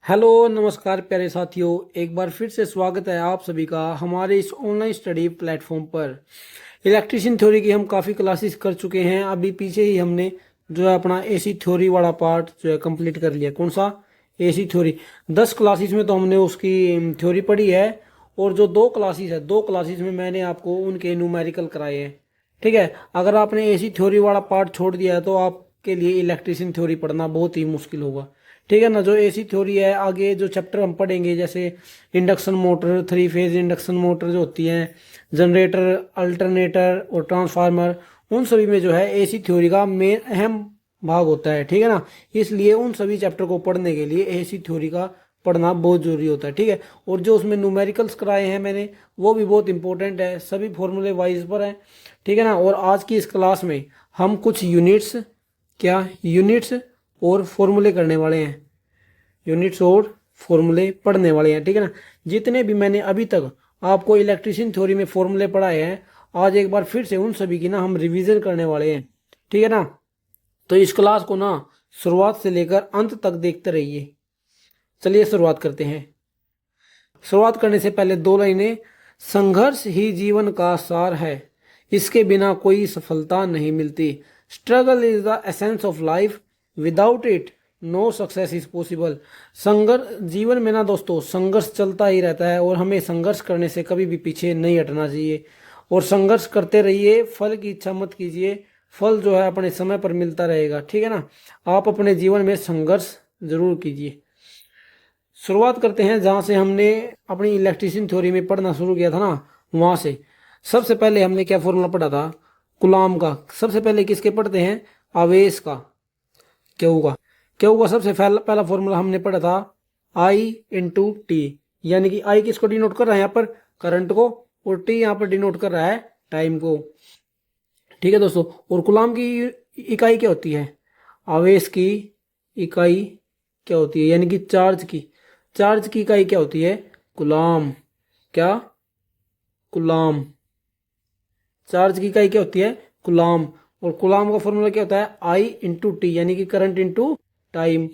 Hello नमस्कार प्यारे साथियों, एक बार फिर से स्वागत है आप सभी का हमारे इस ऑनलाइन स्टडी प्लेटफॉर्म पर। इलेक्ट्रिशियन थ्योरी की हम काफ़ी क्लासेस कर चुके हैं। अभी पीछे ही हमने जो है अपना एसी थ्योरी वाला पार्ट जो है कंप्लीट कर लिया। कौन सा? AC theory. 10 क्लासेस में तो हमने उसकी थ्योरी पढ़ी है, और जो दो क्लासेस है, दो क्लासेस में मैंने आपको उनके न्यूमेरिकल कराए हैं। ठीक है, अगर आपने एसी थ्योरी वाला पार्ट छोड़ दिया है तो आपके लिए इलेक्ट्रिशियन थ्योरी पढ़ना बहुत ही मुश्किल होगा। ठीक है ना। जो एसी थ्योरी है, आगे जो चैप्टर हम पढ़ेंगे जैसे induction motor, three phase induction motor जो होती हैं, जनरेटर, अल्टरनेटर और ट्रांसफार्मर, उन सभी में जो है एसी थ्योरी का मेन अहम भाग होता है। ठीक है ना। इसलिए उन सभी चैप्टर को पढ़ने के लिए एसी थ्योरी का पढ़ना बहुत जरूरी होता है। ठीक है। और जो उसमें न्यूमेरिकल्स कराए हैं मैंने, वो भी बहुत इंपॉर्टेंट है, सभी फॉर्मूले वाइज पर हैं। ठीक है ना। और आज की इस क्लास में हम कुछ यूनिट्स, क्या यूनिट्स और फॉर्मूले करने वाले हैं। यूनिट्स और फॉर्मूले पढ़ने वाले हैं। ठीक है ना। जितने भी मैंने अभी तक आपको इलेक्ट्रिशियन थ्योरी में फॉर्मूले पढ़ाए हैं, आज एक बार फिर से उन सभी की ना हम रिवीजन करने वाले हैं। ठीक है ना। तो इस क्लास को ना शुरुआत से लेकर अंत तक देखते रहिए। चलिए शुरुआत करते हैं। शुरुआत करने से पहले दो लाइनें। संघर्ष ही जीवन का सार है, इसके बिना कोई सफलता नहीं मिलती। Struggle is the essence of life, without it no success is possible. संघर्ष जीवन में ना दोस्तों, संघर्ष चलता ही रहता है, और हमें संघर्ष करने से कभी भी पीछे नहीं हटना चाहिए। और संघर्ष करते रहिए, फल की इच्छा मत कीजिए, फल जो है अपने समय पर मिलता रहेगा। ठीक है ना। आप अपने जीवन में संघर्ष जरूर कीजिए। शुरुआत करते हैं जहां से हमने अपनी इलेक्ट्रिशियन थ्योरी में पढ़ना शुरू किया था ना, वहां से। सबसे पहले हमने क्या फॉर्मूला पढ़ा था? कूलॉम का। सबसे पहले किसके पढ़ते हैं? आवेश का, क्यू का। क्यू का सबसे पहला फॉर्मूला हमने पढ़ा था आई इंटू टी, यानी कि आई किसको डिनोट कर रहा है यहाँ पर? करंट को, और टी यहाँ पर डिनोट कर रहा है टाइम को। ठीक है दोस्तों। और कूलॉम की इकाई क्या होती है? आवेश की इकाई क्या होती है? यानी कि चार्ज की, चार्ज की इकाई क्या होती है? कूलॉम। क्या? कूलॉम। चार्ज की इकाई क्या होती है? कूलॉम। और कूलॉम का फॉर्मूला क्या होता है? आई इंटू टी, यानी कि करंट इंटू टाइम।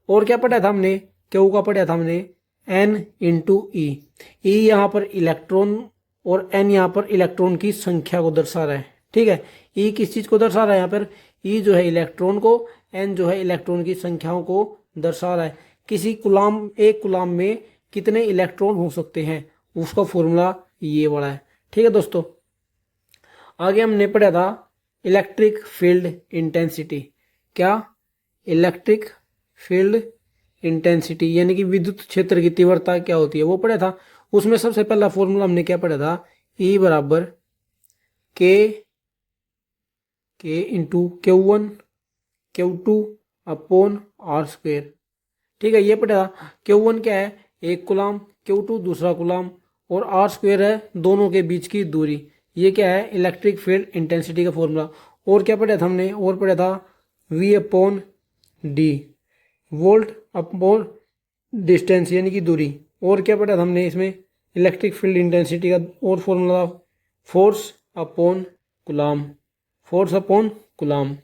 और क्या पढ़ा था हमने? क्यू का पढ़ा था हमने एन इंटू ई। ई यहाँ पर इलेक्ट्रॉन, और एन यहाँ पर इलेक्ट्रॉन की संख्या को दर्शा रहा है। ठीक है। ई किस चीज को दर्शा रहा है यहाँ पर? ई जो है इलेक्ट्रॉन को, एन जो है इलेक्ट्रॉन की संख्याओं को दर्शा रहा है। किसी कुलाम, एक कुलाम में कितने इलेक्ट्रॉन हो सकते हैं, उसका फॉर्मूला ये वाला है। ठीक है दोस्तों। आगे हमने पढ़ा था इलेक्ट्रिक फील्ड इंटेंसिटी। क्या? इलेक्ट्रिक फील्ड इंटेंसिटी, यानी कि विद्युत क्षेत्र की तीव्रता क्या होती है, वो पढ़ा था। उसमें सबसे पहला फॉर्मूला हमने क्या पढ़ा था? ई बराबर के, के into Q1 Q2 upon are square. ठीक है, ये पढ़ा था। Q1 क्या है? एक गुलाम, Q2 दूसरा गुलाम, और आर स्क्वेयर है दोनों के बीच की दूरी। ये क्या है? इलेक्ट्रिक फील्ड इंटेंसिटी का फॉर्मूला। और क्या पढ़ा था हमने? और पढ़ा था V upon D, volt upon distance, यानी कि दूरी। और क्या पढ़ा था हमने इसमें? इलेक्ट्रिक फील्ड इंटेंसिटी का और formula force upon कुलाम, force upon कुलाम।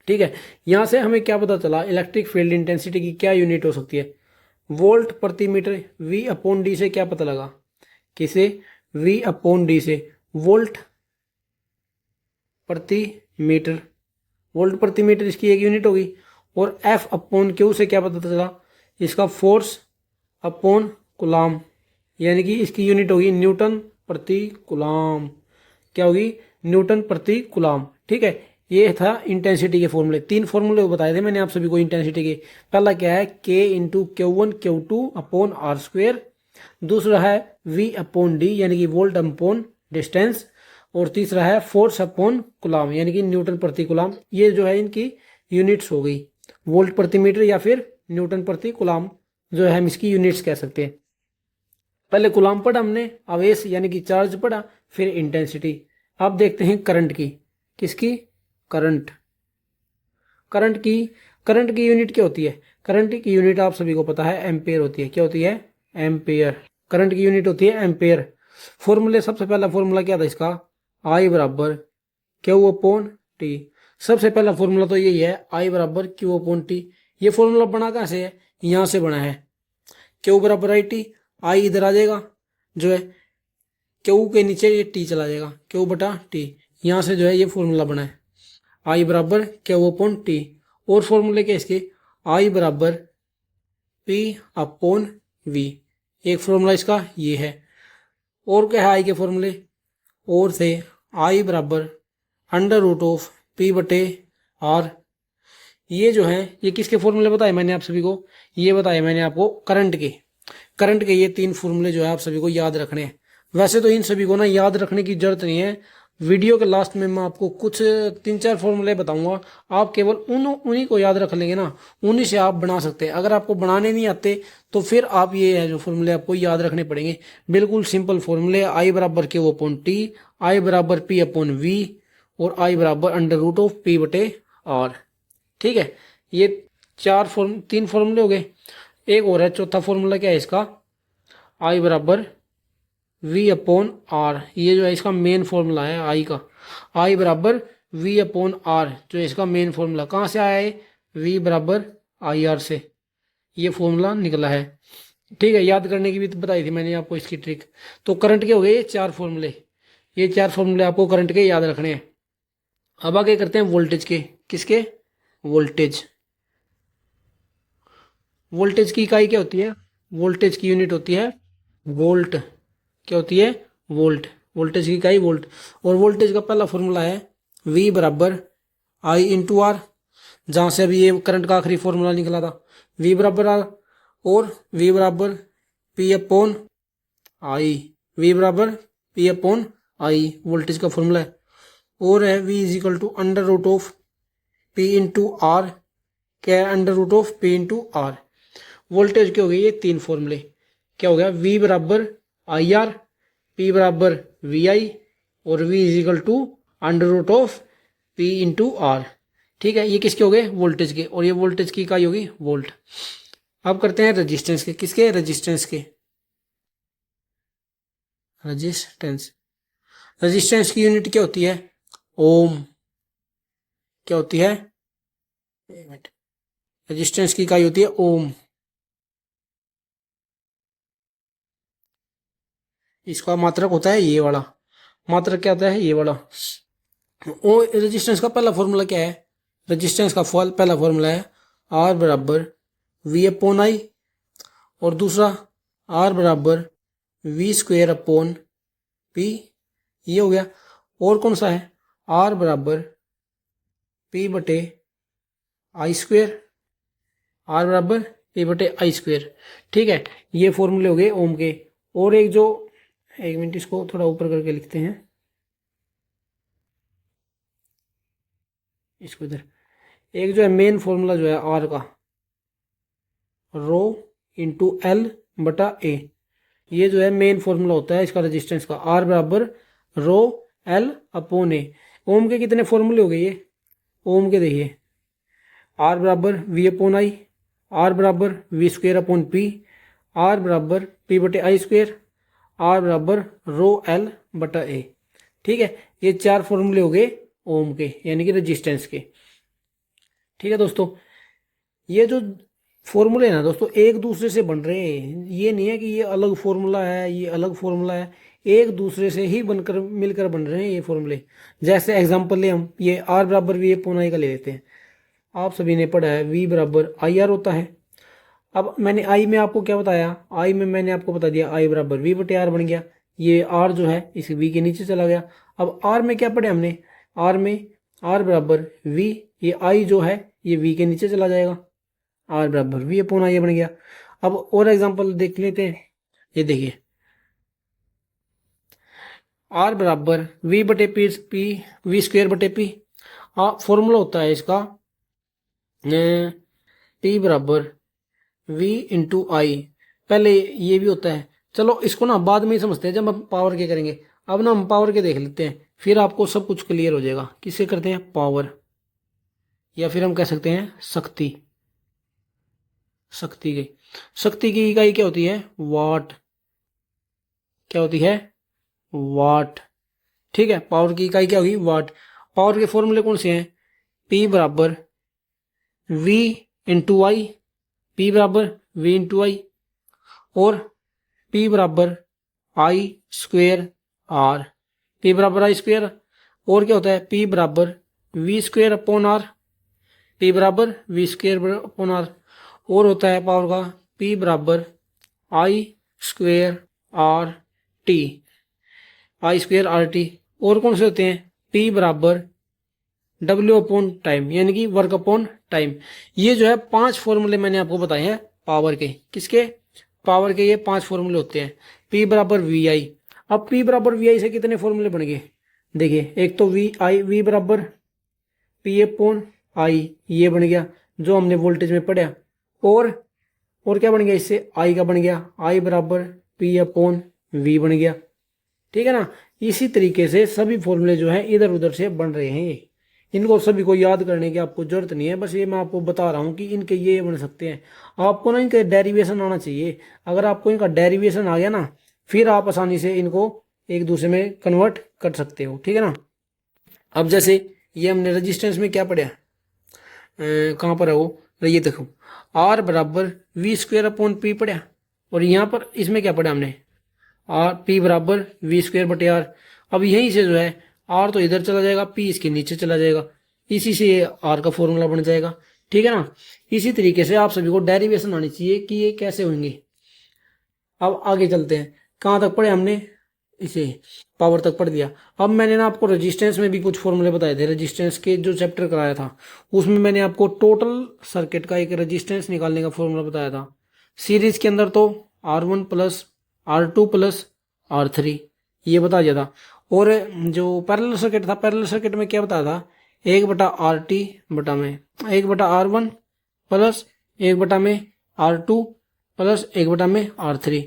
ठीक है। यहां से हमें क्या पता चला? इलेक्ट्रिक फील्ड इंटेंसिटी की क्या यूनिट हो सकती है? वोल्ट प्रति मीटर। वी अपॉन डी से क्या पता लगा? किसे? वी अपॉन डी से वोल्ट प्रति मीटर। वोल्ट प्रति मीटर इसकी एक यूनिट होगी। और एफ अपॉन क्यू से क्या पता चला? इसका फोर्स अपॉन कुलाम, यानी कि इसकी यूनिट होगी न्यूटन प्रति कुलाम। क्या होगी? न्यूटन प्रति कुलाम। ठीक है। ये था इंटेंसिटी के फॉर्मूले। तीन फॉर्मूले बताए थे मैंने आप सभी को इंटेंसिटी के। पहला क्या है? के into Q1 Q2 upon are square. दूसरा है V अपॉन डी, यानी कि वोल्ट अपॉन डिस्टेंस। और तीसरा है फोर्स अपॉन कुलाम, यानी कि न्यूटन प्रति कुलाम। ये जो है इनकी यूनिट्स हो गई, वोल्ट प्रति मीटर या फिर न्यूटन प्रति कुलाम, जो है हम इसकी यूनिट्स कह सकते हैं। पहले कुलाम पढ़ा हमने, आवेश यानी कि चार्ज पढ़ा, फिर इंटेंसिटी। अब देखते हैं करंट की। किसकी? करंट। करंट की यूनिट क्या होती है? करंट की यूनिट आप सभी को पता है एम्पेयर होती है। क्या होती है? एम्पेयर। करंट की यूनिट होती है एम्पेयर। फॉर्मूले, सबसे पहला फॉर्मूला क्या था इसका? आई बराबर क्यू अपॉन टी। सबसे पहला फॉर्मूला तो यही है, आई बराबर क्यू अपॉन टी। ये फॉर्मूला बना कहां से है? यहां से बना है। क्यू बराबर आई टी, आई इधर आ जाएगा जो है, क्यू के नीचे ये टी चला जाएगा, क्यू बटा टी, यहाँ से जो है ये फॉर्मूला बना है आई बराबर क्यू अपॉन टी। और फॉर्मूले के इसके आई बराबर पी अपॉन वी, एक फॉर्मूला इसका ये है। और क्या है आई के फॉर्मूले, और थे आई बराबर अंडर रूट ऑफ पी बटे आर। ये जो है ये किसके फॉर्मूले बताए मैंने आप सभी को, ये बताए मैंने आपको करंट के ये तीन फॉर्मूले जो है आप सभी को याद रखने हैं। वैसे तो इन सभी को ना याद रखने की जरूरत नहीं है, वीडियो के लास्ट में मैं आपको कुछ 3-4 फॉर्मूले बताऊंगा, आप केवल उन्हीं को याद रख लेंगे ना, उन्हीं से आप बना सकते हैं। अगर आपको बनाने नहीं आते तो फिर आप ये है जो फॉर्मूले आपको याद रखने पड़ेंगे, बिल्कुल सिंपल फॉर्मूले, आई बराबर क्यू अपॉन टी, आई बराबर पी अपॉन वी, और आई बराबर अंडर रूट ऑफ पी बटे आर। ठीक है, ये तीन फॉर्मूले हो गए। एक और है चौथा फॉर्मूला, क्या है इसका, आई बराबर वी अपॉन आर, ये जो है इसका मेन फॉर्मूला है आई का, आई बराबर वी अपॉन आर जो है इसका मेन फॉर्मूला। कहाँ से आया है, वी बराबर आई आर से ये फॉर्मूला निकला है। ठीक है, याद करने की भी तो बताई थी मैंने आपको इसकी ट्रिक। तो करंट के हो गए ये 4 फॉर्मूले, ये 4 फॉर्मूले आपको करंट के याद रखने हैं। अब आगे करते हैं वोल्टेज के, किसके, वोल्टेज। वोल्टेज की इकाई क्या होती है, वोल्टेज की यूनिट होती है वोल्ट, क्या होती है, वोल्ट, वोल्टेज की इकाई वोल्ट। और वोल्टेज का पहला फॉर्मूला है V बराबर I इंटू आर, जहां से अभी ये करंट का आखिरी फॉर्मूला निकला था, V बराबर आर, और V बराबर P अपॉन आई, V बराबर P अपॉन आई वोल्टेज का फॉर्मूला है। और है V is equal to under root of P into R, क्या है, under root of P into R. Voltage के हो गए ये 3 फॉर्मूले, क्या हो गया, V बराबर आई आर, पी बराबर वी आई, और V is equal to under root of P into R. ठीक है, ये किसके हो गए, वोल्टेज के, और ये वोल्टेज की इकाई होगी वोल्ट। अब करते हैं रेजिस्टेंस के, किसके, रेजिस्टेंस के, रेजिस्टेंस। रेजिस्टेंस की यूनिट क्या होती है, ओम, क्या होती है, एक मिनट, रेजिस्टेंस की इकाई होती है ओम। इसका मात्रक होता है ये वाला, मात्रक क्या होता है, ये वाला। और रेजिस्टेंस का पहला फॉर्मूला क्या है, रेजिस्टेंस का पहला फॉर्मूला है आर बराबर वी अपॉन आई, और दूसरा आर बराबर वी स्क्वेयर अपॉन पी, ये हो गया। और कौन सा है, आर बराबर पी बटे आई स्क्वेयर, आर बराबर पी बटे आई स्क्वेयर। ठीक है, ये फॉर्मूले हो गए ओम के। और एक जो, एक मिनट इसको थोड़ा ऊपर करके लिखते हैं, इसको इधर, एक जो है मेन फॉर्मूला जो है आर का, रो इंटू एल बटा ए, ये जो है मेन फॉर्मूला होता है इसका रेजिस्टेंस का, आर बराबर रो एल अपॉन ए। ओम के कितने फॉर्मूले हो गए ये, ओम के देखिए, आर बराबर वी अपॉन आई, आर बराबर V square upon P, R बराबर पी बटे आई स्क्वेयर, आर बराबर रो एल बटा ए। ठीक है, ये 4 फॉर्मूले हो गए ओम के, यानी कि रेजिस्टेंस के। ठीक है दोस्तों, ये जो फॉर्मूले हैं ना दोस्तों, एक दूसरे से बन रहे हैं, ये नहीं है कि ये अलग फॉर्मूला है ये अलग फॉर्मूला है, एक दूसरे से ही बनकर मिलकर बन रहे हैं ये फॉर्मूले। जैसे एग्जांपल ले हम, ये आर बराबर वी अपॉन आई का ले लेते हैं, आप सभी ने पढ़ा है वी बराबर आई आर होता है। अब मैंने आई में आपको क्या बताया, आई में मैंने आपको बता दिया आई बराबर वी बटे आर बन गया, ये आर जो है इस वी के नीचे चला गया। अब आर में क्या पढ़े हमने, आर में आर बराबर वी, ये आई जो है ये वी के नीचे चला जाएगा, आर बराबर वी अपॉन आई बन गया। अब और एग्जांपल देख लेते हैं, ये देखिए आर बराबर वी बटे पी, वी स्क्वेयर बटे पी, फॉर्मूला होता है इसका टी बराबर वी इंटू आई, पहले ये भी होता है, चलो इसको ना बाद में ही समझते हैं जब हम पावर के करेंगे। अब ना हम पावर के देख लेते हैं, फिर आपको सब कुछ क्लियर हो जाएगा। किससे करते हैं, पावर, या फिर हम कह सकते हैं शक्ति, शक्ति की इकाई क्या होती है, वाट, क्या होती है, वाट। ठीक है, पावर की इकाई क्या होगी, वाट। पावर के फॉर्मूले कौन से हैं, P बराबर V इंटू आई, P बराबर V इंटू आई, और P बराबर आई स्क्वेयर आर, P बराबर आई स्क्वेयर, और क्या होता है P बराबर V square upon R, P बराबर वी स्क्वेयर अपॉन आर, और होता है पावर का P बराबर I square R T, I square R T. और कौन से होते हैं P बराबर W अपॉन टाइम, यानी कि वर्क अपॉन टाइम। ये जो है 5 फॉर्मूले मैंने आपको बताए हैं पावर के, किसके, पावर के ये 5 फॉर्मूले होते हैं। P बराबर वी आई, अब P बराबर वी आई से कितने फॉर्मूले बन गए, देखिए एक तो वी बराबर P अपॉन आई, ये बन गया जो हमने वोल्टेज में पढ़ा, और क्या बन गया इससे, आई का बन गया, आई बराबर P अपॉन वी बन गया, ठीक है ना। इसी तरीके से सभी फॉर्मूले जो है इधर उधर से बन रहे हैं, ये इनको सभी को याद करने की आपको जरूरत नहीं है, बस ये मैं आपको बता रहा हूँ कि इनके ये बन सकते हैं। आपको ना इनका डेरिवेशन आना चाहिए, अगर आपको इनका डेरिवेशन आ गया ना फिर आप आसानी से इनको एक दूसरे में कन्वर्ट कर सकते हो, ठीक है ना। अब जैसे ये हमने रेजिस्टेंस में क्या पढ़ा, कहाँ पर है वो, ये देखो आर बराबर वी स्क्वेयर अपॉन पी पढ़ा, और यहाँ पर इसमें क्या पढ़ा हमने, आर पी बराबर वी स्क्वेयर बटे आर। अब यहीं से जो है आर तो इधर चला जाएगा, पी इसके नीचे चला जाएगा, इसी से ये आर का फॉर्मूला बन जाएगा, ठीक है ना। इसी तरीके से आप सभी को डेरिवेशन आनी चाहिए कि ये कैसे होंगे। अब आगे चलते हैं, कहाँ तक पढ़े हमने, इसे पावर तक पढ़ दिया। अब मैंने ना आपको रेजिस्टेंस में भी कुछ फॉर्मूले बताए थे, रेजिस्टेंस के जो चैप्टर कराया था उसमें मैंने आपको टोटल सर्किट का एक रेजिस्टेंस निकालने का फॉर्मूला बताया था। सीरीज के अंदर तो R1 plus R2 plus R3 ये बता दिया था, और जो पैरेलल सर्किट था, पैरेलल सर्किट में क्या बताया था, 1/RT बटा में 1/R1 प्लस 1 में R2 प्लस 1 में R3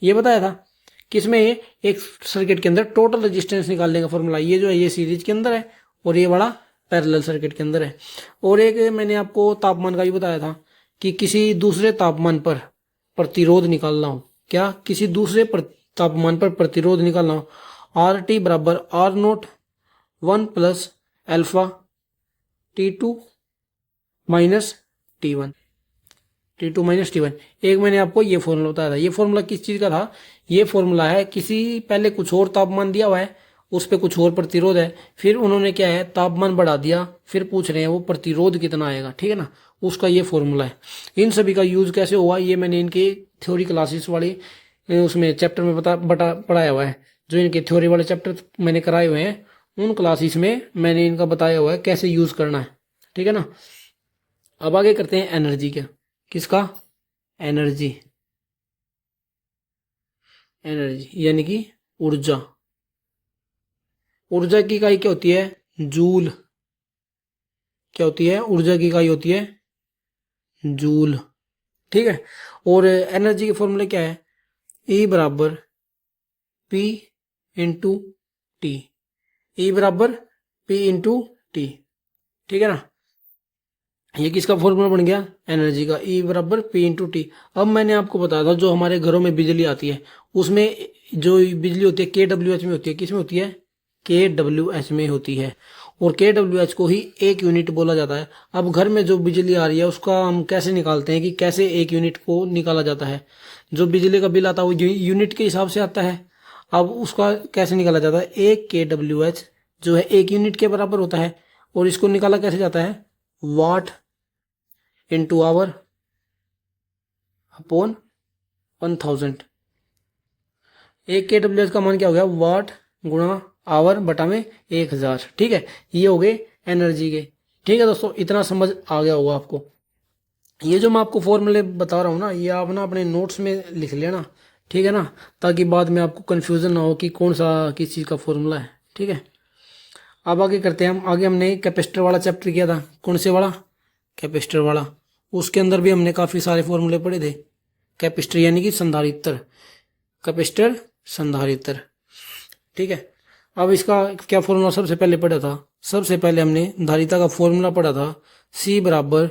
ये बताया था। किसमें, ये एक सर्किट के अंदर टोटल रेजिस्टेंस निकालने का फॉर्मूला, ये जो है ये सीरीज के अंदर है और ये वाला पैरेलल सर्किट के अंदर है। और एक मैंने आपको तापमान का भी बताया था कि किसी दूसरे तापमान पर प्रतिरोध निकालना हो, क्या, किसी दूसरे तापमान पर प्रतिरोध निकालना हो, आर टी बराबर R nought 1 plus alpha T2 minus T1, T2 minus T1। एक मैंने आपको ये फॉर्मूला बताया था, ये फॉर्मूला किस चीज़ का था, ये फॉर्मूला है किसी पहले कुछ और तापमान दिया हुआ है, उस पर कुछ और प्रतिरोध है, फिर उन्होंने क्या है तापमान बढ़ा दिया, फिर पूछ रहे हैं वो प्रतिरोध कितना आएगा, ठीक है ना, उसका ये फॉर्मूला है। इन सभी का यूज कैसे हुआ ये मैंने इनके थ्योरी क्लासेस वाले उसमें चैप्टर में पढ़ाया हुआ है, जो इनके थ्योरी वाले चैप्टर मैंने कराए हुए हैं उन क्लासेस में मैंने इनका बताया हुआ है कैसे यूज करना है, ठीक है ना। अब आगे करते हैं एनर्जी का, किसका, एनर्जी, एनर्जी यानी कि ऊर्जा। ऊर्जा की इकाई क्या होती है, जूल, क्या होती है, ऊर्जा की इकाई होती है जूल, ठीक है। और एनर्जी के फॉर्मूले क्या है, E बराबर P इंटू टी, E बराबर P इंटू टी, ठीक है ना। ये किसका फॉर्मूला बन गया, एनर्जी का, E बराबर P इंटू टी। अब मैंने आपको बताया था जो हमारे घरों में बिजली आती है उसमें जो बिजली होती है KWH में होती है, किस में होती है, KWH में होती है, और KWH को ही एक यूनिट बोला जाता है। अब घर में जो बिजली आ रही है उसका हम कैसे निकालते हैं कि कैसे एक यूनिट को निकाला जाता है, जो बिजली का बिल आता है वो यूनिट के हिसाब से आता है। अब उसका कैसे निकाला जाता है, एक KWH जो है एक यूनिट के बराबर होता है, और इसको निकाला कैसे जाता है, वाट इंटू आवर अपॉन 1000। एक KWH का मान क्या हो गया, वाट गुणा आवर बटा में 1000, ठीक है। ये हो गए एनर्जी के, ठीक है दोस्तों, इतना समझ आ गया होगा आपको। ये जो मैं आपको फॉर्मूले बता रहा हूँ ना ये आप ना अपने नोट्स में लिख लेना, ठीक है ना, ताकि बाद में आपको कन्फ्यूज़न ना हो कि कौन सा किस चीज़ का फॉर्मूला है, ठीक है। अब आगे करते हैं हम, आगे हमने कैपेसिटर वाला चैप्टर किया था, कौन से वाला, कैपेसिटर वाला, उसके अंदर भी हमने काफ़ी सारे फॉर्मूले पढ़े थे। कैपेसिटर यानी कि संधारित्र, कैपेसिटर संधारित्र, ठीक है। अब इसका क्या फॉर्मूला सबसे पहले पढ़ा था, सबसे पहले हमने धारिता का फॉर्मूला पढ़ा था, C बराबर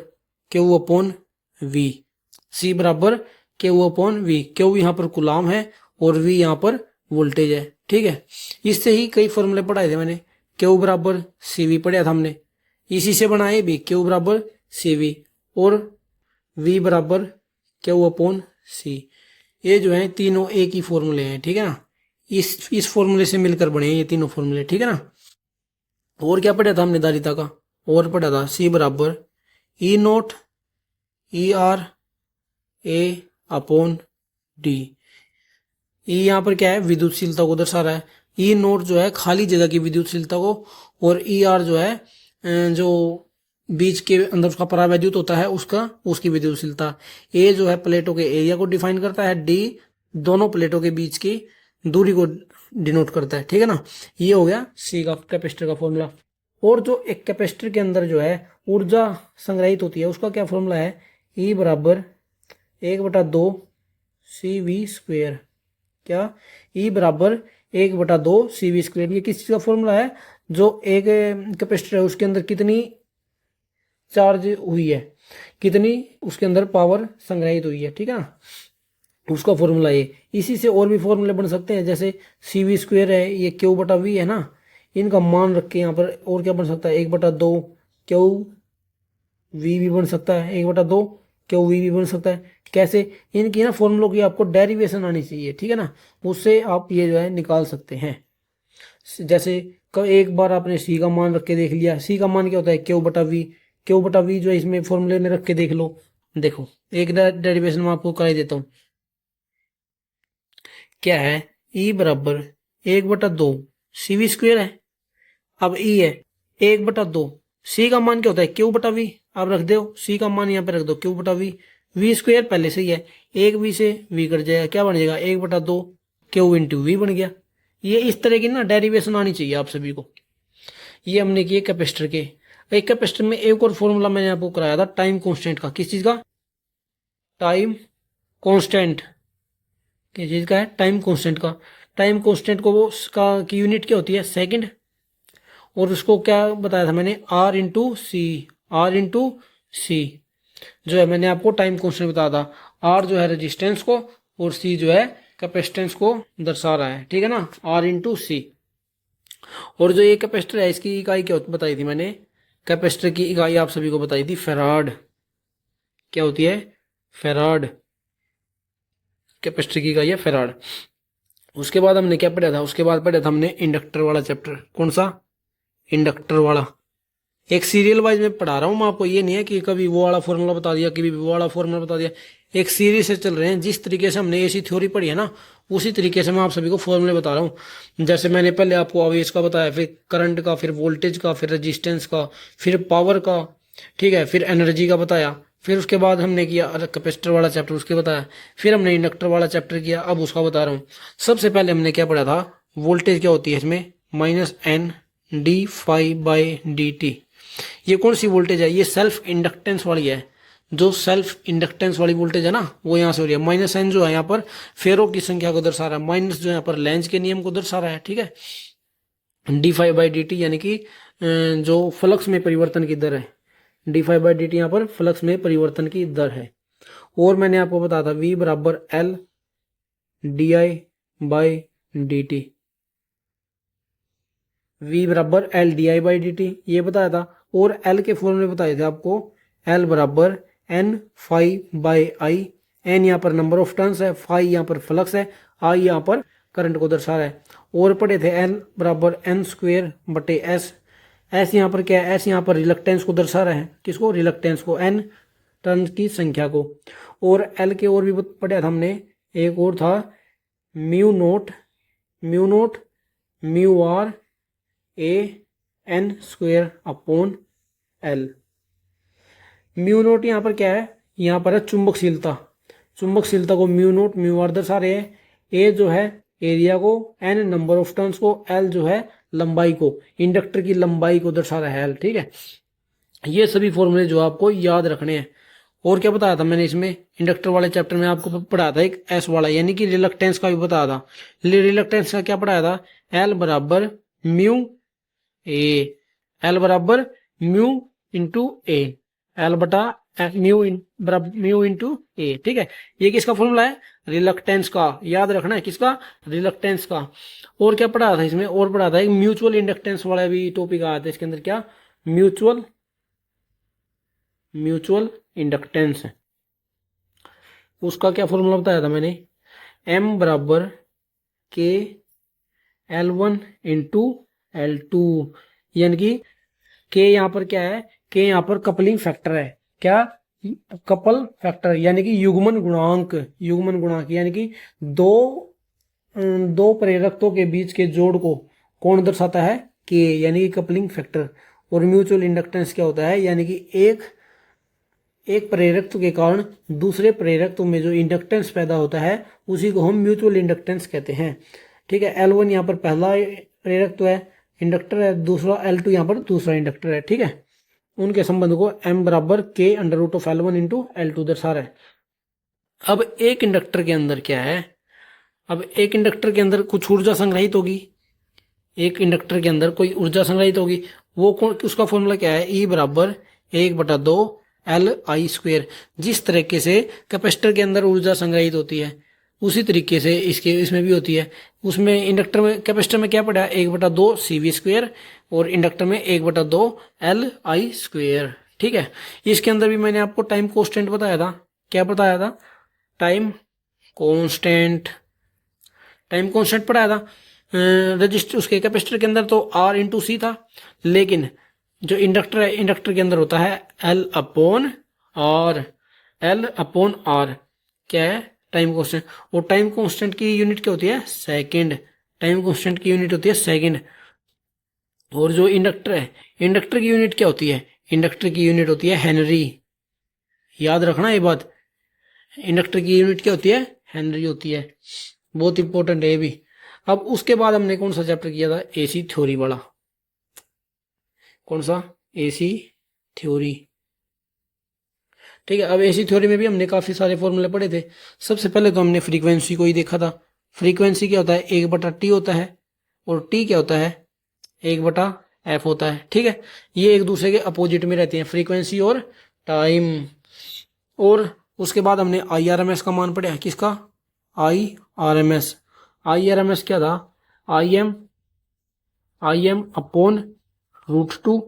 Q अपॉन V, C बराबर Q अपॉन V, Q यहाँ पर कूलाम है और V यहाँ पर वोल्टेज है, ठीक है। इससे ही कई फॉर्मूले पढ़ाए थे मैंने, Q बराबर CV पढ़ा था हमने, इसी से बनाए भी Q बराबर CV, और V बराबर Q अपॉन C, ये जो है तीनों एक ही फॉर्मूले हैं, ठीक है ना। इस फॉर्मूले से मिलकर बने हैं ये तीनों फॉर्मूले, ठीक है ना। और क्या पढ़ा था हमने धारिता का, और पढ़ा था सी बराबर ई note E R A upon D. ई यहाँ पर क्या है, विद्युतशीलता को दर्शा रहा है। ई नोट जो है खाली जगह की विद्युतशीलता को, और ई आर जो है जो बीच के अंदर उसका परावैद्युत होता है उसका, उसकी विद्युतशीलता। ए जो है प्लेटों के एरिया को डिफाइन करता है, डी दोनों प्लेटों के बीच की दूरी को डिनोट करता है, ठीक है ना। ये हो गया सी का कैपेसिटर का फॉर्मूला। और जो एक कैपेसिटर के अंदर जो है ऊर्जा संग्रहित होती है उसका क्या फॉर्मूला है, ई बराबर 1/2 सी वी स्क्वेयर। क्या, ई बराबर 1/2 सी वी स्क्वेयर। ये किस चीज का फॉर्मूला है, जो एक कैपेसिटर है उसके अंदर कितनी चार्ज हुई है, कितनी उसके अंदर पावर संग्रहित हुई है, ठीक है ना, उसका फॉर्मूला ये। इसी से और भी फॉर्मूले बन सकते हैं, जैसे सी वी स्क्वेयर है, ये क्यू बटा वी है ना, इनका मान रख के यहाँ पर और क्या बन सकता है, 1/2 क्यू वी भी बन सकता है, 1/2 क्यू वी भी बन सकता है। कैसे, इनकी ना फॉर्मूलों की आपको डेरिवेशन आनी चाहिए, ठीक है ना, उससे आप ये जो है निकाल सकते हैं। जैसे एक बार आपने सी का मान रख के देख लिया, सी का मान क्या होता है, क्यू बटा वी। क्यू बटा वी जो है इसमें फॉर्मूले में रख के देख लो। देखो एक डेरिवेशन में आपको कराई देता हूँ। क्या है, ई बराबर 1/2 सी वी स्क्वेयर है। अब ई है 1/2, सी का मान क्या होता है, क्यू बटा वी। आप रख दो सी का मान यहाँ पे रख दो, क्यू बटा वी। वी स्क्वेयर पहले से ही है, एक वी से वी कट जाएगा, क्या बन जाएगा 1/2 क्यू इंटू वी बन गया। ये इस तरह की ना डेरिवेशन आनी चाहिए आप सभी को। ये हमने किए कैपेसिटर के। एक कैपेसिटर में एक और फॉर्मूला मैंने आपको कराया था टाइम कांस्टेंट का। किस चीज का, टाइम कांस्टेंट। किस चीज का है, टाइम कांस्टेंट का। टाइम कांस्टेंट को वो उसका की यूनिट क्या होती है, सेकंड। और उसको क्या बताया था मैंने, R into C. R into C जो है मैंने आपको टाइम कांस्टेंट बताया था। आर जो है रेजिस्टेंस को, और सी जो है कैपेसिटेंस को दर्शा रहा है, ठीक है ना, आर इंटू सी। और जो ये कैपेसिटर है इसकी इकाई क्या बताई थी मैंने, कैपेसिटर की इकाई आप सभी को बताई थी फेराड। क्या होती है, फेराड। कैपेसिटर की इकाई है फेराड। उसके बाद हमने क्या पढ़ा था, उसके बाद पढ़ा था हमने इंडक्टर वाला चैप्टर। कौन सा, इंडक्टर वाला। एक सीरियल वाइज में पढ़ा रहा हूं मैं आपको, ये नहीं है कि कभी वो वाला फॉर्मूला बता दिया कभी वो वाला फॉर्मूला बता दिया। एक सीरीज से चल रहे हैं, जिस तरीके से हमने ऐसी थ्योरी पढ़ी है ना उसी तरीके से मैं आप सभी को फॉर्मूले बता रहा हूँ। जैसे मैंने पहले आपको आवेश का बताया, फिर करंट का, फिर वोल्टेज का, फिर रेजिस्टेंस का, फिर पावर का, ठीक है, फिर एनर्जी का बताया। फिर उसके बाद हमने किया कैपेसिटर वाला चैप्टर, उसके बताया। फिर हमने इंडक्टर वाला चैप्टर किया, अब उसका बता रहा हूँ। सबसे पहले हमने क्या पढ़ा था, वोल्टेज क्या होती है इसमें, -N-dφ/dt। ये कौन सी वोल्टेज है, ये सेल्फ इंडक्टेंस वाली है। जो सेल्फ इंडक्टेंस वाली वोल्टेज है ना वो यहाँ से हो रही है। -N जो है यहाँ पर फेरो की संख्या को दर्शा रहा है, माइनस जो यहाँ पर लेंज के नियम को दर्शा रहा है, ठीक है। dφ/dt यानी कि जो फ्लक्स में परिवर्तन की दर है, dφ/dt यहाँ पर फ्लक्स में परिवर्तन की दर है। और मैंने आपको बताया था v बराबर L di/dt। v बराबर L di/dt ये बताया था। और L के फॉर्मूले बताए थे आपको, L बराबर N∅/I। N यहाँ पर नंबर ऑफ टर्न्स है, फाई यहाँ पर फ्लक्स है, I यहाँ पर करंट को दर्शा रहा है। और पढ़े थे N बराबर N²/S। S यहाँ पर क्या है, S यहाँ पर रिलक्टेंस को दर्शा रहा है, किसको, रिलक्टेंस को, N टर्न की संख्या को। और L के और भी पढ़ा था हमने, एक और था μ0 μr A n² μ0 यहाँ पर क्या है, यहाँ पर है चुंबकशीलता। चुंबकशीलता को μ0 μr दर्शा रहे हैं। ए जो है एरिया को, एन नंबर ऑफ टर्न्स को, एल जो है लंबाई को, इंडक्टर की लंबाई को दर्शा रहा है एल, ठीक है। ये सभी फॉर्मूले जो आपको याद रखने हैं। और क्या बताया था मैंने इसमें, इंडक्टर वाले चैप्टर में आपको पढ़ाया था एक एस वाला, यानी कि रिलक्टेंस का भी बताया था। रिलक्टेंस का क्या पढ़ाया था, एल बराबर म्यू ए। एल बराबर म्यू इंटू ए, एल बटा म्यू इंटू ए, ठीक है। ये किसका फॉर्मूला है, रिलक्टेंस का, याद रखना है, किसका, रिलक्टेंस का। और क्या पढ़ा था इसमें, और पढ़ा था एक म्यूचुअल इंडक्टेंस वाला भी टॉपिक आया था इसके अंदर, क्या, म्यूचुअल इंडक्टेंस है। उसका क्या फॉर्मूला बताया था मैंने, m बराबर के L1 इंटू L2, यानी कि के यहाँ पर क्या है, के यहाँ पर कपलिंग फैक्टर है। क्या? कपल फैक्टर, यानी कि युग्मन गुणांक। युग्मन गुणांक यानी कि दो प्रेरकत्वों के बीच के जोड़ को कौन दर्शाता है? के, यानी कि कपलिंग फैक्टर। और म्यूचुअल इंडक्टेंस क्या होता है? यानी कि एक प्रेरकत्व के कारण दूसरे प्रेरकत्व में जो इंडक्टेंस पैदा होता है उसी को हम म्यूचुअल इंडक्टेंस कहते हैं। ठीक है, L1 यहाँ पर पहला प्रेरकत्व है, इंडक्टर है, दूसरा L2 यहाँ पर दूसरा इंडक्टर है। ठीक है, उनके संबंध को m बराबर के under root of L1 into L2 दर्शा रहा है। अब एक इंडक्टर के अंदर क्या है? अब एक इंडक्टर के अंदर कुछ ऊर्जा संग्रहित होगी, एक इंडक्टर के अंदर कोई ऊर्जा संग्रहित होगी। वो उसका फॉर्मूला क्या है? E बराबर 1/2 Li²। जिस तरीके से कैपेसिटर के अंदर ऊर्जा संग्रहित होती है उसी तरीके से इसमें भी होती है। उसमें इंडक्टर में, कैपेसिटर में क्या पड़ा है? 1/2 CV², और इंडक्टर में 1/2 Li²। ठीक है, इसके अंदर भी मैंने आपको टाइम कांस्टेंट बताया था। क्या बताया था? Time constant. टाइम कांस्टेंट पढ़ाया था रजिस्टर उसके कैपेसिटर के अंदर, तो R इंटू सी था। लेकिन जो इंडक्टर है, इंडक्टर के अंदर होता है L/R। L/R क्या है? Time constant. और टाइम कांस्टेंट की यूनिट क्या होती है? सेकंड। टाइम कांस्टेंट की यूनिट होती है सेकंड। और जो इंडक्टर है, इंडक्टर की यूनिट क्या होती है? इंडक्टर की यूनिट होती है हेनरी। याद रखना ये बात, इंडक्टर की यूनिट क्या होती है? हेनरी होती है। बहुत इंपॉर्टेंट है ये भी। अब उसके बाद हमने कौन सा चैप्टर किया था? एसी थ्योरी वाला। कौन सा? AC theory. ठीक है, अब एसी थ्योरी में भी हमने काफी सारे फॉर्मूले पढ़े थे। सबसे पहले तो हमने फ्रीक्वेंसी को ही देखा था। फ्रीक्वेंसी क्या होता है? 1/T होता है, और टी क्या होता है? 1/F होता है। ठीक है, ये एक दूसरे के अपोजिट में रहते हैं, फ्रीक्वेंसी और टाइम। और उसके बाद हमने IRMS का मान पढ़ा। किसका? IRMS। IRMS क्या था? IM अपॉन √2,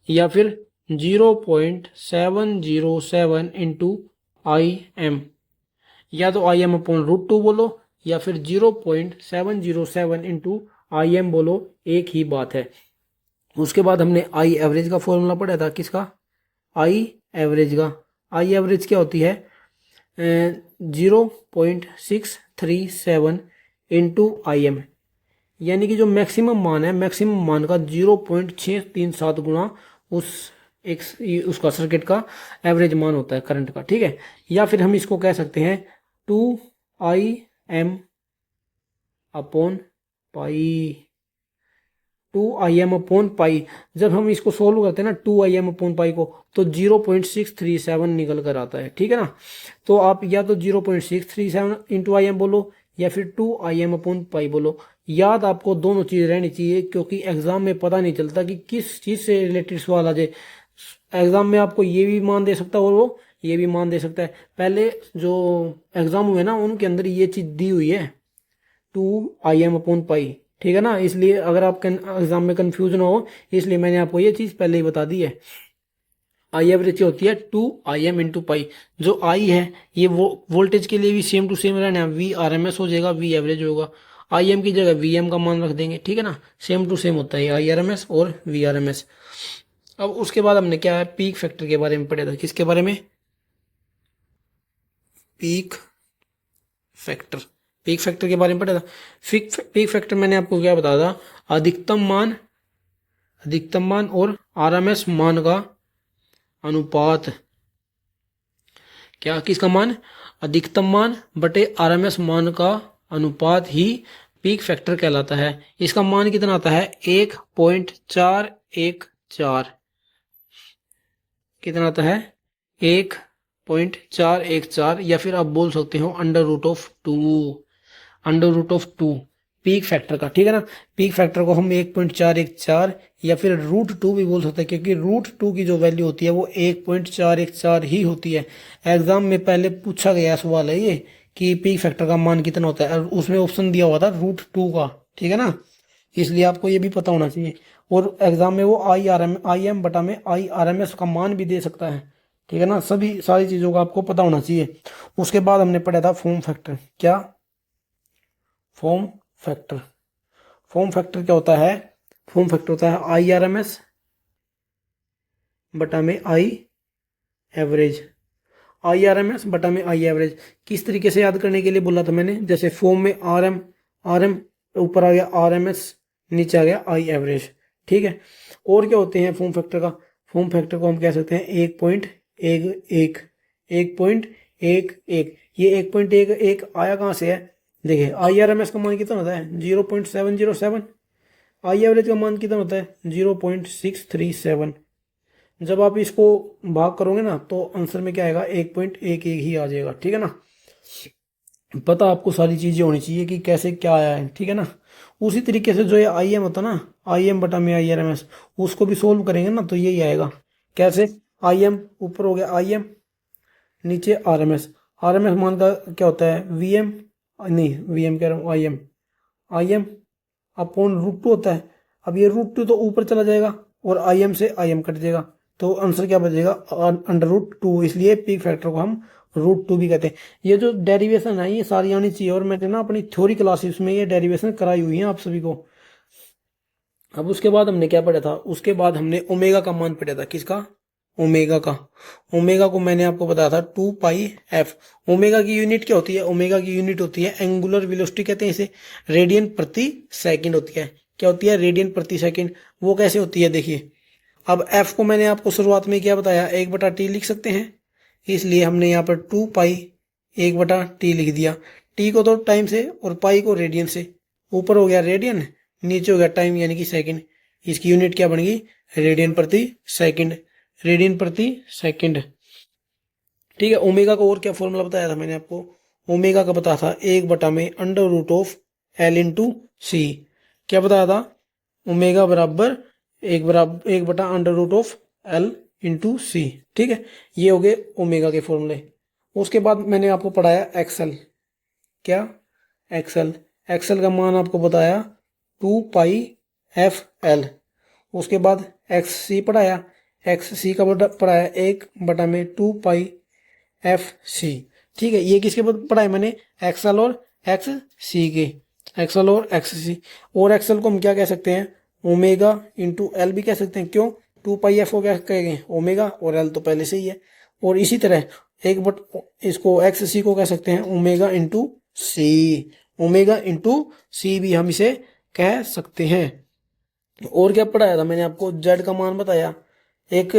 या फिर 0.707 इंटू IM। या तो IM अपॉन √2 बोलो, या फिर 0.707 इंटू IM बोलो, एक ही बात है। उसके बाद हमने I एवरेज का फॉर्मूला पढ़ा था। किसका? I एवरेज का। I एवरेज क्या होती है? 0.637 इंटू IM, यानी कि जो मैक्सिमम मान है, मैक्सिमम मान का 0.637 गुना उसका सर्किट का एवरेज मान होता है करंट का। ठीक है, या फिर हम इसको कह सकते हैं 2IM upon pi. 2IM upon pi. जब हम इसको सोल्व करते हैं ना 2IM अपॉन पाई को, तो 0.637 निकल कर आता है। ठीक है ना, तो आप या तो 0.637 इंटू IM बोलो, या फिर 2IM अपॉन पाई बोलो। याद आपको दोनों चीज रहनी चाहिए, क्योंकि एग्जाम में पता नहीं चलता कि किस चीज से रिलेटेड सवाल आ जाए। एग्जाम में आपको ये भी मान दे सकता है और वो ये भी मान दे सकता है। पहले जो एग्जाम हुए ना उनके अंदर ये चीज दी हुई है, 2IM अपॉन पाई। ठीक है ना, इसलिए अगर आप एग्जाम में कंफ्यूजन हो, इसलिए मैंने आपको ये चीज पहले ही बता दी है। आई एवरेज होती है 2IM इंटू पाई। जो आई है ये वो वोल्टेज के लिए भी सेम टू सेम रहना है, VRMS हो जाएगा, V एवरेज होगा। IM की जगह VM का मान रख देंगे। ठीक है ना, सेम टू सेम होता है IRMS और VRMS। अब उसके बाद हमने क्या है? पीक फैक्टर के बारे में पढ़ा था। किसके बारे में? Peak factor. पीक फैक्टर के बारे में पढ़ा था। पीक फैक्टर मैंने आपको क्या बताया था? अधिकतम मान और RMS मान का अनुपात। क्या? किसका मान? अधिकतम मान बटे RMS मान का अनुपात ही पीक फैक्टर कहलाता है। इसका मान कितना आता है? 1.414। कितना आता है? 1.414, या फिर आप बोल सकते हो √2 पीक फैक्टर का। ठीक है ना, पीक फैक्टर को हम 1.414 या फिर √2 भी बोल सकते हैं, क्योंकि √2 की जो वैल्यू होती है वो 1.414 ही होती है। एग्जाम में पहले पूछा गया सवाल है ये कि पीक फैक्टर का मान कितना होता है, और उसमें ऑप्शन दिया हुआ था √2 का। ठीक है ना, इसलिए आपको ये भी पता होना चाहिए। और एग्जाम में वो IM बटा में IRMS का मान भी दे सकता है। ठीक है ना, सभी सारी चीज़ों का आपको पता होना चाहिए। उसके बाद हमने पढ़ा था फॉर्म फैक्टर। क्या? Form factor. फॉर्म फैक्टर क्या होता है? फॉर्म फैक्टर होता है आई आर एम एस बटा में I average. I R M S बटा में आई एवरेज किस तरीके से याद करने के लिए बोला था मैंने? जैसे फॉर्म में आर एम ऊपर आ गया आर एम एस, नीचे आ गया आई एवरेज। ठीक है। और क्या होते हैं फॉर्म फैक्टर का? फॉर्म फैक्टर को हम कह सकते हैं 1.11, 1.11। ये 1.11 आया कहाँ से है? देखिए आई आर एम एस का मान कितना होता है? 0.707। आई एवरेज का मान कितना होता है? 0.637। जब आप इसको भाग करोगे ना तो आंसर में क्या आएगा? 1.11 ही आ जाएगा। ठीक है ना। पता आपको सारी चीजें होनी चाहिए कि कैसे क्या आया है। ठीक है ना। उसी तरीके से जो ये आई एम होता ना, आई एम बटा में आई आर एम एस, उसको भी सोल्व करेंगे ना तो यही आएगा। कैसे? आई एम ऊपर हो गया आई एम, नीचे R M S. R M S मान का क्या होता है? वी एम, नहीं वी एम कह रहा हूँ, आई एम अपॉन √2 होता है। अब ये √2 तो ऊपर चला जाएगा और आई एम से आई एम कट जाएगा, तो आंसर क्या बचेगा? √2। इसलिए पीक फैक्टर को हम √2 भी कहते हैं। ये जो डेरिवेशन है ये सारी आनी चाहिए, और मैंने ना अपनी थ्योरी क्लासेस में ये डेरिवेशन कराई हुई है आप सभी को। अब उसके बाद हमने क्या पढ़ा था? उसके बाद हमने ओमेगा का मान पढ़ा था। किसका? ओमेगा का। ओमेगा को मैंने आपको बताया था 2πf। ओमेगा की यूनिट क्या होती है? ओमेगा की यूनिट होती है एंगुलर वेलोसिटी, कहते हैं इसे, रेडियन प्रति सेकंड होती है। क्या होती है? रेडियन प्रति सेकंड। वो कैसे होती है? देखिए, अब एफ को मैंने आपको शुरुआत में क्या बताया? 1/t लिख सकते हैं, इसलिए हमने यहाँ पर 2π 1/t लिख दिया। टी को तो टाइम से और पाई को रेडियन से। ऊपर हो गया रेडियन, नीचे हो गया टाइम यानी कि सेकंड। इसकी यूनिट क्या बन गई? रेडियन प्रति सेकंड। रेडियन प्रति सेकंड। ठीक है। ओमेगा को और क्या फॉर्मूला बताया था मैंने आपको? ओमेगा का बताया था 1/√L/C। क्या बताया था? ओमेगा बराबर 1/√L/C। ठीक है। ये हो गए ओमेगा के फॉर्मूले। उसके बाद मैंने आपको पढ़ाया एक्सल। क्या? एक्सल। एक्सल का मान आपको बताया 2πfL। उसके बाद एक्स सी पढ़ाया। एक्स सी का पढ़ाया 1/2πfC। ठीक है। ये किसके बाद पढ़ाए मैंने? एक्सल और एक्स सी के। एक्सल और एक्स सी। और एक्सल को हम क्या कह सकते हैं? ओमेगा इंटू एल भी कह सकते हैं। क्यों? 2πf को क्या कहेंगे? ओमेगा, और एल तो पहले से ही है। और इसी तरह इसको एक्स सी को कह सकते हैं ओमेगा इंटू सी। ओमेगा इंटू सी भी हम इसे कह सकते हैं। और क्या पढ़ाया था मैंने आपको? जेड का मान बताया। एक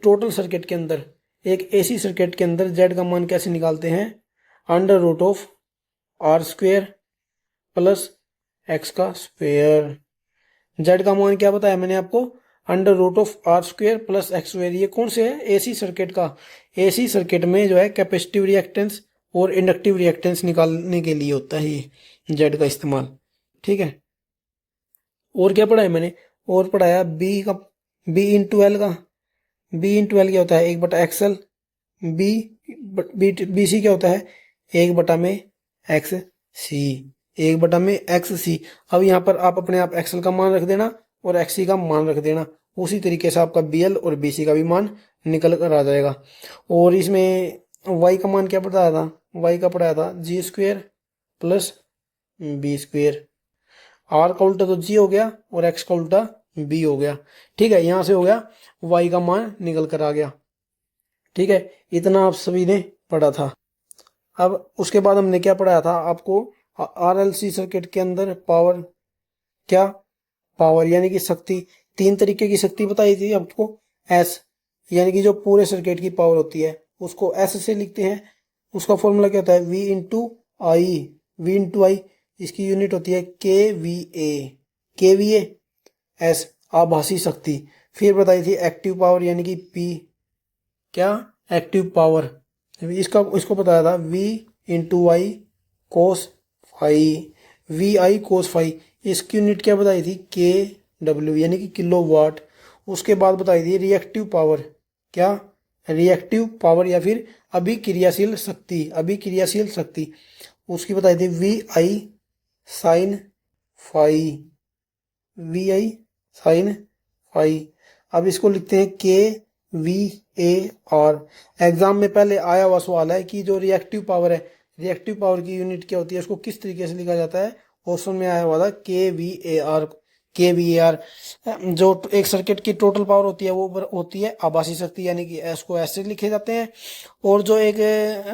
टोटल सर्किट के अंदर, एक एसी सर्किट के अंदर जेड का मान कैसे निकालते हैं? √R² प्लस एक्स का स्क्वेयर। जेड का मान क्या बताया मैंने आपको? √R² plus x square. ये कौन से है? एसी सर्किट का। एसी सर्किट में जो है कैपेसिटिव रिएक्टेंस और इंडक्टिव रिएक्टेंस निकालने के लिए होता है ये जेड का इस्तेमाल। ठीक है। और क्या पढ़ा है मैंने? और पढ़ाया बी इंटू एल का। बी इंटू एल क्या होता है? 1/XL। बी सी क्या होता है? 1/XC। 1/XC। अब यहाँ पर आप अपने आप एक्सएल का मान रख देना और एक्ससी का मान रख देना। उसी तरीके से आपका बीएल और बीसी का भी मान निकल कर आ जाएगा। और इसमें वाई का मान क्या पढ़ाया था? वाई का पढ़ाया था G² प्लस B²। आर का उल्टा तो जी हो गया और एक्स का उल्टा बी हो गया। ठीक है। यहां से हो गया वाई का मान निकल कर आ गया। ठीक है। इतना आप सभी ने पढ़ा था। अब उसके बाद हमने क्या पढ़ाया था आपको? आरएलसी सर्किट के अंदर पावर। क्या? पावर यानी कि शक्ति। 3 तरीके की शक्ति बताई थी आपको। एस यानी कि जो पूरे सर्किट की पावर होती है उसको एस से लिखते हैं। उसका फॉर्मूला क्या होता है? वी इंटू आई। इसकी यूनिट होती है केवीए। एस आभासी शक्ति। फिर बताई थी एक्टिव पावर यानी कि पी। क्या? Active power. इसको बताया था V into I cos phi. VI cos phi. इसकी यूनिट क्या बताई थी? KW यानी कि किलोवाट। उसके बाद बताई थी रिएक्टिव पावर। क्या? रिएक्टिव पावर या फिर अभिक्रियाशील शक्ति। उसकी बताई थी VI साइन फाई। अब इसको लिखते हैं KVAR। एग्जाम में पहले आया हुआ सवाल है कि जो रिएक्टिव पावर है, रिएक्टिव पावर की यूनिट क्या होती है, उसको किस तरीके से लिखा जाता है? ऑप्शन में आया हुआ था KVAR। KVAR जो एक सर्किट की टोटल पावर होती है वो होती है आभासी शक्ति, यानी कि एस को ऐसे लिखे जाते हैं। और जो एक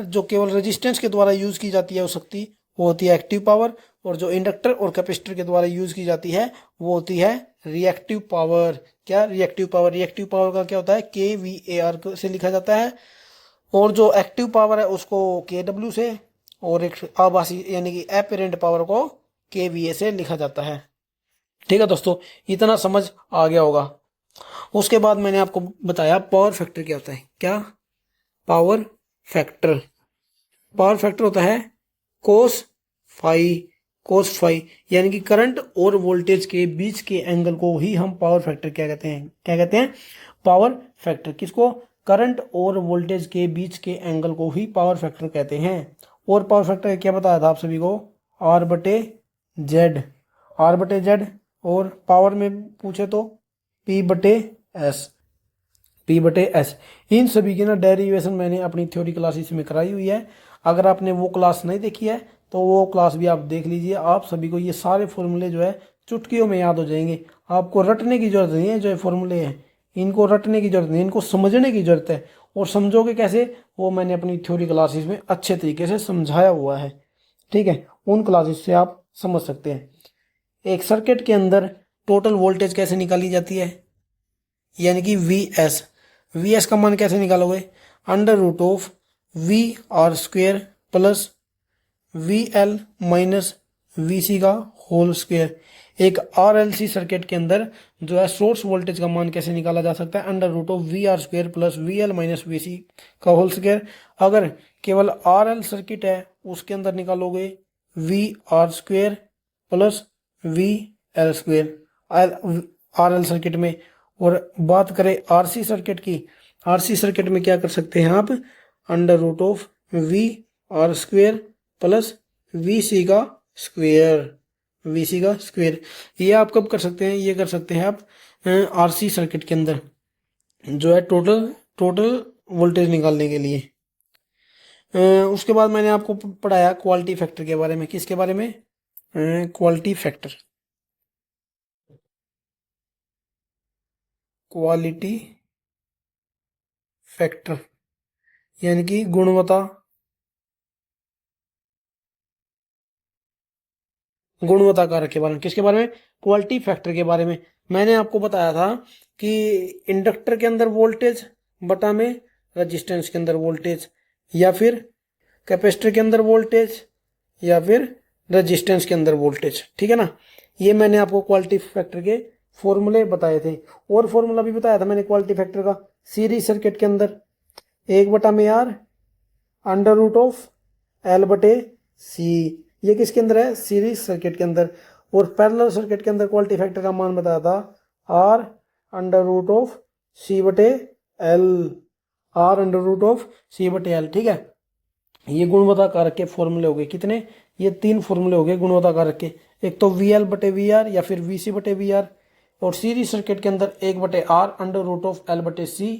जो केवल रेजिस्टेंस के द्वारा यूज की जाती है वो शक्ति, वो होती है एक्टिव पावर। और जो इंडक्टर और कैपेसिटर के द्वारा यूज की जाती है वो होती है रिएक्टिव पावर। क्या रिएक्टिव पावर? रिएक्टिव पावर का क्या होता है? KVAR से लिखा जाता है। और जो एक्टिव पावर है उसको KW से, और एक आभासी यानी कि एपरेंट पावर को KVA से लिखा जाता है। ठीक है दोस्तों, इतना समझ आ गया होगा। उसके बाद मैंने आपको बताया पावर फैक्टर क्या होता है। क्या? Power factor. पावर फैक्टर होता है कोस फाई। कोस फाई यानी कि करंट और वोल्टेज के बीच के एंगल को ही हम पावर फैक्टर क्या कहते हैं? क्या कहते हैं? Power factor. किसको? करंट और वोल्टेज के बीच के एंगल को ही पावर फैक्टर कहते हैं। और पावर फैक्टर क्या बताया था आप सभी को? R/Z। R/Z। और पावर में पूछे तो P/S। P/S। इन सभी की ना डेरिवेशन मैंने अपनी थ्योरी क्लासेस में कराई हुई है। अगर आपने वो क्लास नहीं देखी है तो वो क्लास भी आप देख लीजिए। आप सभी को ये सारे फॉर्मूले जो है चुटकियों में याद हो जाएंगे। आपको रटने की जरूरत नहीं है। जो फॉर्मूले हैं इनको रटने की जरूरत नहीं, इनको समझने की जरूरत है। और समझोगे कैसे? वो मैंने अपनी थ्योरी क्लासेस में अच्छे तरीके से समझाया हुआ है। ठीक है, उन क्लासेस से आप समझ सकते हैं। एक सर्किट के अंदर टोटल वोल्टेज कैसे निकाली जाती है? यानी कि VS। VS का मान कैसे निकालोगे? √Of VR² plus VL minus VC का होल स्क्वायर। एक RLC सर्किट के अंदर जो है सोर्स वोल्टेज का मान कैसे निकाला जा सकता है? √Of VR² plus VL minus VC का होल स्क्वायर। अगर केवल RL सर्किट है उसके अंदर निकालोगे VR² plus VL²। RL circuit में। और बात करें RC सर्किट की, RC सर्किट में क्या कर सकते हैं आप? √ऑफ VR² प्लस VC का स्क्वेयर। VC का स्क्वेयर। ये आप कब कर सकते हैं? ये कर सकते हैं आप RC सर्किट के अंदर जो है टोटल टोटल वोल्टेज निकालने के लिए। उसके बाद मैंने आपको पढ़ाया क्वालिटी फैक्टर के बारे में। किसके बारे में? Quality factor. क्वालिटी फैक्टर यानी कि गुणवत्ता कारक के बारे में। किसके बारे में? क्वालिटी फैक्टर के बारे में। मैंने आपको बताया था कि इंडक्टर के अंदर वोल्टेज बटा में रेजिस्टेंस के अंदर वोल्टेज, या फिर कैपेसिटर के अंदर वोल्टेज, या फिर रेजिस्टेंस के अंदर वोल्टेज। ठीक है ना? ये मैंने आपको क्वालिटी फैक्टर के फॉर्मूले बताए थे। और फॉर्मूला भी बताया था मैंने क्वालिटी फैक्टर का। सीरीज सर्किट के अंदर 1/R √L/C। ये किसके अंदर है? सीरीज सर्किट के अंदर। और पैरेलल सर्किट के अंदर क्वालिटी फैक्टर का मान बताया था R √C/L। R√C/L। ठीक है, ये गुणवत्ता कारक के फॉर्मूले हो गए। कितने? ये 3 फॉर्मूले हो गए गुणवत्ता कारक के। एक तो VL/VR या फिर VC/VR। और सीरीज सर्किट के अंदर 1/R √L/C।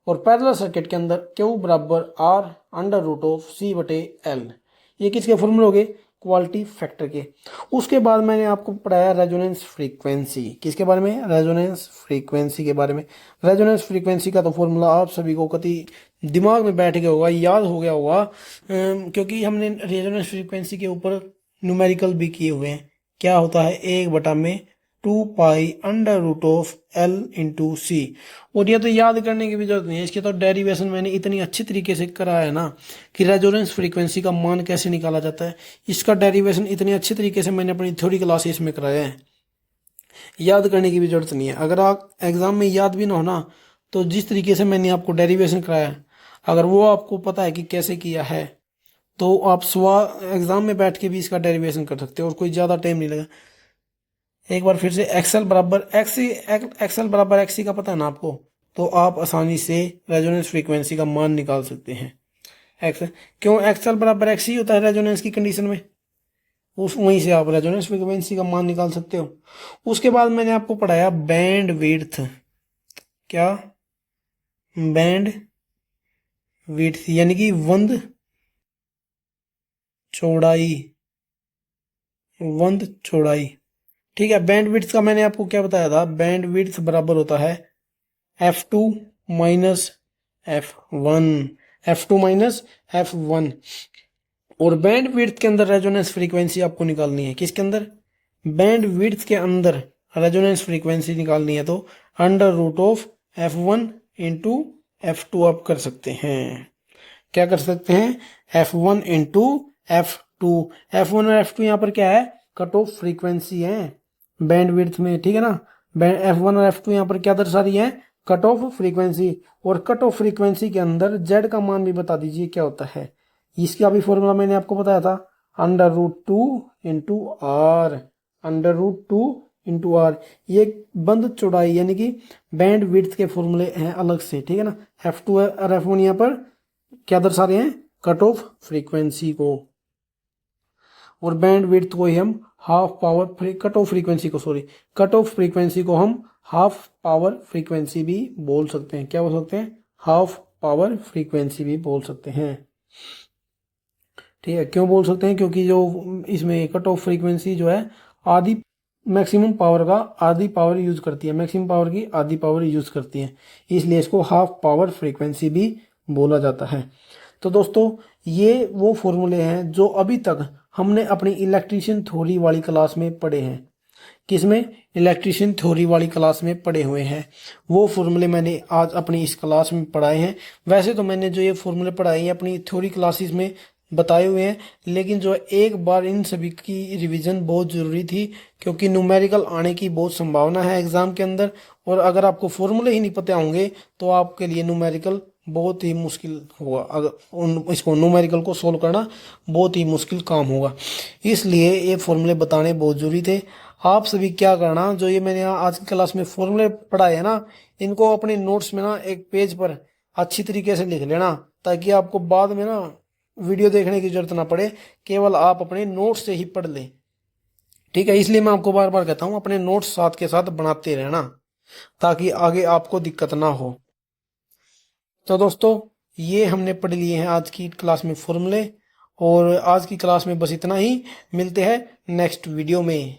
और पैरेलल सर्किट के अंदर Q बराबर R √C/L। ये किसके फॉर्मूले हो गए? क्वालिटी फैक्टर के। उसके बाद मैंने आपको पढ़ाया रेजोनेंस फ्रीक्वेंसी। किसके बारे में? रेजोनेंस फ्रीक्वेंसी के बारे में। रेजोनेंस फ्रीक्वेंसी का तो फॉर्मूला आप सभी को कति दिमाग में बैठ गया होगा, याद हो गया होगा, क्योंकि हमने रेजोनेंस फ्रीक्वेंसी के ऊपर न्यूमेरिकल भी किए हुए हैं। क्या होता है? 1/2π√L/C। और ये तो याद करने की भी जरूरत नहीं है, इसके तो डेरिवेशन मैंने इतनी अच्छी तरीके से कराया है ना कि रेजोनेंस फ्रीक्वेंसी का मान कैसे निकाला जाता है। इसका डेरिवेशन इतनी अच्छी तरीके से मैंने अपनी थ्योरी क्लासेस में कराया है, याद करने की भी जरूरत नहीं है। अगर आप एग्जाम में याद भी ना हो ना, तो जिस तरीके से मैंने आपको डेरिवेशन कराया है, अगर वो आपको पता है कि कैसे किया है, तो आप एग्जाम में बैठ के भी इसका डेरिवेशन कर सकते हो और कोई ज़्यादा टाइम नहीं लगा। एक बार फिर से एक्सएल बराबर एक्सी का पता है ना आपको, तो आप आसानी से रेजोनेंस फ्रीक्वेंसी का मान निकाल सकते हैं। एक्स क्यों एक्सएल बराबर एक्सी होता है रेजोनेंस की कंडीशन में? उस वहीं से आप रेजोनेंस फ्रीक्वेंसी का मान निकाल सकते हो। उसके बाद मैंने आपको पढ़ाया बैंड विड्थ। क्या? बैंड विड्थ यानी कि वंद चौड़ाई। बंद चौड़ाई। ठीक है, बैंड विड्थ का मैंने आपको क्या बताया था, बैंड विड्थ बराबर होता है F2 minus F1, F2 minus F1। और बैंड विड्थ के अंदर रेजोनेंस फ्रीक्वेंसी आपको निकालनी है, किसके अंदर, बैंड विड्थ के अंदर रेजोनेंस फ्रीक्वेंसी निकालनी है, तो under root of F1 into F2 आप कर सकते हैं। क्या कर सकते हैं, F1 इंटू F2। F1 और F2 यहाँ पर क्या है, कट ऑफ फ्रीक्वेंसी है बैंड विड्थ में, ठीक है ना। F1 और F2 यहाँ पर क्या दर्शा रही है, कट ऑफ फ्रीक्वेंसी। और कट ऑफ फ्रीक्वेंसी के अंदर Z का मान भी बता दीजिए क्या होता है। इसका भी फॉर्मूला मैंने आपको बताया था, under root two into R, under root two into R. ये बंद चौड़ाई यानी कि बैंड विड्थ के फॉर्मूले हैं अलग से, ठीक है ना। F2 और F1 यहाँ पर क्या दर्शा रहे हैं, कट ऑफ फ्रीक्वेंसी को। और बैंड विड्थ को ही हम half power, cut off frequency को, सॉरी, कट ऑफ फ्रीक्वेंसी को हम हाफ पावर फ्रीक्वेंसी भी बोल सकते हैं। क्या बोल सकते हैं, हाफ पावर फ्रीक्वेंसी भी बोल सकते हैं। ठीक है, क्यों बोल सकते हैं, क्योंकि जो इसमें कट ऑफ फ्रीक्वेंसी जो है आधी मैक्सिमम पावर का आधी पावर यूज करती है, मैक्सिमम पावर की आधी पावर यूज करती है, इसलिए इसको हाफ पावर फ्रीक्वेंसी भी बोला जाता है। तो दोस्तों ये वो फॉर्मूले हैं जो अभी तक हमने अपनी इलेक्ट्रीशियन थ्योरी वाली क्लास में पढ़े हैं। किसमें, इलेक्ट्रीशियन थ्योरी वाली क्लास में पढ़े हुए हैं। वो फॉर्मूले मैंने आज अपनी इस क्लास में पढ़ाए हैं। वैसे तो मैंने जो ये फॉर्मूले पढ़ाए हैं अपनी थ्योरी क्लासेस में बताए हुए हैं, लेकिन जो एक बार इन सभी की रिवीजन बहुत ज़रूरी थी, क्योंकि न्यूमेरिकल आने की बहुत संभावना है एग्ज़ाम के अंदर। और अगर आपको फॉर्मूले ही नहीं पता होंगे तो आपके लिए न्यूमेरिकल बहुत ही मुश्किल होगा, अगर इसको न्यूमेरिकल को सोल्व करना बहुत ही मुश्किल काम होगा। इसलिए ये फॉर्मूले बताने बहुत ज़रूरी थे। आप सभी क्या करना, जो ये मैंने यहाँ आज की क्लास में फॉर्मूले पढ़ाए हैं ना, इनको अपने नोट्स में ना एक पेज पर अच्छी तरीके से लिख लेना, ताकि आपको बाद में ना वीडियो देखने की जरूरत ना पड़े, केवल आप अपने नोट्स से ही पढ़ लें। ठीक है, इसलिए मैं आपको बार बार कहता हूँ अपने नोट्स साथ के साथ बनाते रहना, ताकि आगे आपको दिक्कत ना हो। तो दोस्तों ये हमने पढ़ लिए हैं आज की क्लास में फॉर्मूले, और आज की क्लास में बस इतना ही। मिलते हैं नेक्स्ट वीडियो में।